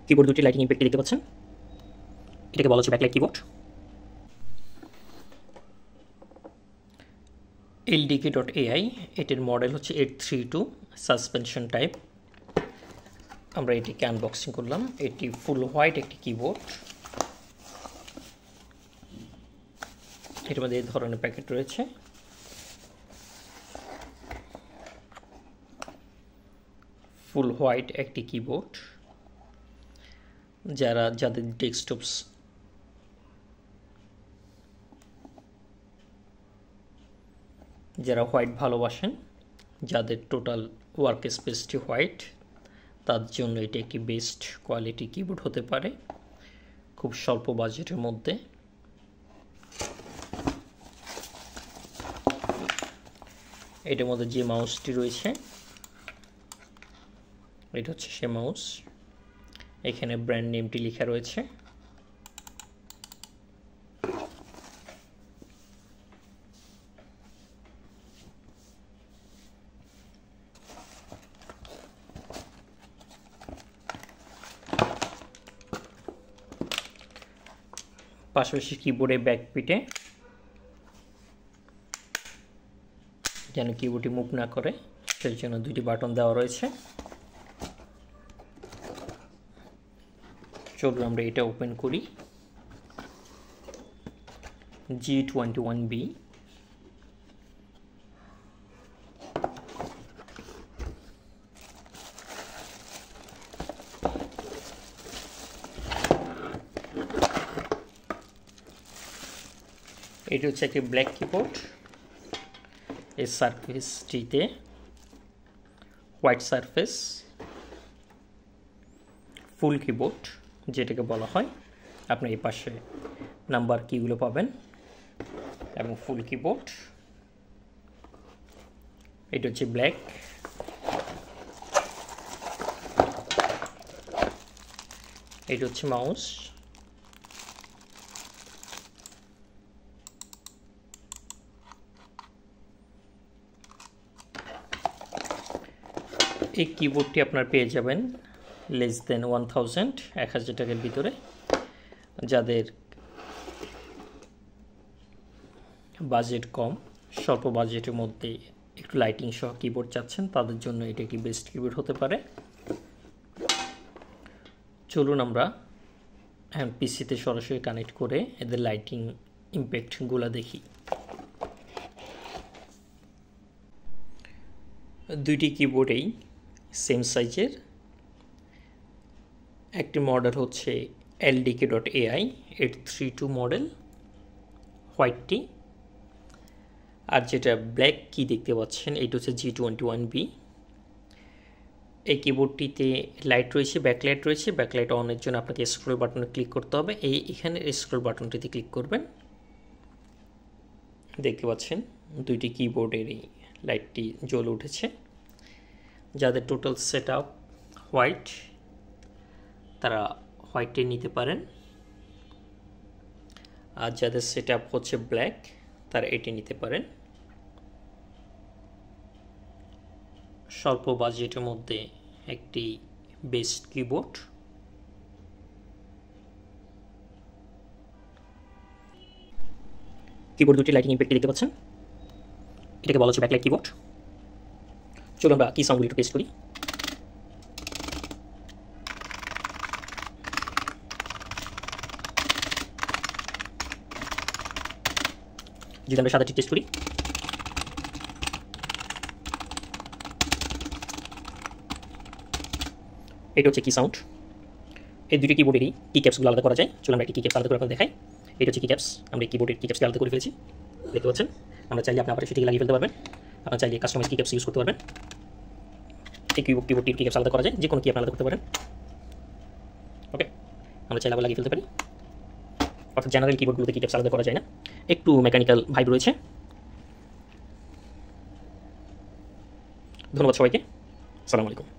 Keyboard দুটি lighting impact দেখতে পাচ্ছেন, এটাকে বলা হচ্ছে ব্যাকলাইট কিবোর্ড। ldk.ai এটির মডেল হচ্ছে 832 সাসপেনশন টাইপ। আমরা এটিকে আনবক্সিং করলাম। এটি ফুল হোয়াইট একটি কিবোর্ড। এর মধ্যে এই ধরনের প্যাকেট রয়েছে। ফুল হোয়াইট একটি কিবোর্ড। যাদের ডেস্কটপস যারা হোয়াইট ভালোবাসেন, যাদের টোটাল ওয়ার্ক স্পেসটি হোয়াইট, তার জন্য এটি একটি বেস্ট কোয়ালিটি কিবোর্ড হতে পারে খুব স্বল্প বাজেটের মধ্যে। এটার মধ্যে যে মাউসটি রয়েছে এটা হচ্ছে সে মাউস। এখানে ব্র্যান্ড নেমটি লেখা রয়েছে। পাশাপাশি কিবোর্ডের ব্যাক পিটে যেন কিবোর্ডটি মুভ না করে সেই জন্য দুটি বাটন দেওয়া রয়েছে। চলুন আমরা এটা ওপেন করি। G21B এটি হচ্ছে একটি ব্ল্যাক কিবোর্ড। এই সারফেসটিতে হোয়াইট সারফেস, ফুল কিবোর্ড যেটাকে বলা হয়। আপনি এই পাশে নাম্বার কিগুলো পাবেন এবং ফুল কিবোর্ড। এটা হচ্ছে ব্ল্যাক। এটা হচ্ছে মাউস। এই কিবোর্ডটি আপনার পেয়ে যাবেন লেস দেন 1000 টাকার ভিতরে। যাদের বাজেট কম, স্বল্প বাজেটের মধ্যে একটু লাইটিং সহ কিবোর্ড চাচ্ছেন, তাদের জন্য এটা একটি বেস্ট কিবোর্ড হতে পারে। চলুন আমরা এখন পিসিতে সরাসরি কানেক্ট করে এদের লাইটিং ইম্প্যাক্টগুলো দেখি। দুইটি কিবোর্ডেই সেম সাইজের। একটি মডেল হচ্ছে ldk.ai 832 মডেল হোয়াইটটি, আর যেটা ব্ল্যাক কি দেখতে পাচ্ছেন এটা হচ্ছে G21B। এই কিবোর্ডটিতে লাইট রয়েছে, ব্যাকলাইট রয়েছে। ব্যাকলাইট অনের জন্য আপনাকে স্ক্রল বাটনে ক্লিক করতে হবে। এখানে স্ক্রল বাটনটিতে ক্লিক করবেন। দেখতে পাচ্ছেন দুইটি কিবোর্ডেরই লাইটটি জ্বলে উঠেছে। যাদের টোটাল সেট আপ হোয়াইট তারা হোয়াইটটি নিতে পারেন, আর যাদের সেট আপ হচ্ছে ব্ল্যাক তারা এটি নিতে পারেন। স্বল্প বাজেটের মধ্যে একটি বেস্ট কিবোর্ড। কিবোর্ড দুটি লাইটিং ইম্প্যাক্ট দেখতে পাচ্ছেন, এটাকে বলা হচ্ছে ব্যাকলাইট কিবোর্ড। চলুন আমরা কি সাউন্ডগুলি একটু টেস্ট করি। যদি আমরা সাদাটি টেস্ট করি, এটা হচ্ছে কি সাউন্ড। এই দুটি কিবোর্ডেরই কি ক্যাপসগুলো আলাদা করা যায়। চলুন আমরা একটি কি ক্যাপস আলাদা করে দেখাই। এটা হচ্ছে কি ক্যাপস। আমরা এই কিবোর্ডের কি ক্যাপসকে আলাদা করে ফেলেছি, দেখতে পাচ্ছেন। আমরা চাইলে আপনি আবার সেটিকে লাগিয়ে ফেলতে পারবেন। আপনার চাইলে কাস্টমাইজ কি ক্যাপস ইউজ করতে পারবেন। এই কিবোর্ডটির কি ক্যাপস আলাদা করা যায়, যে কোনো কি আপনি আলাদা করতে পারেন। ওকে, আমরা চাইলে আবার লাগিয়ে ফেলতে পারি। অর্থাৎ জেনারেল কিবোর্ডগুলোতে কি ক্যাপস আলাদা করা যায় না, একটু মেকানিক্যাল ভাইব রয়েছে। ধন্যবাদ সবাইকে। আসসালামু আলাইকুম।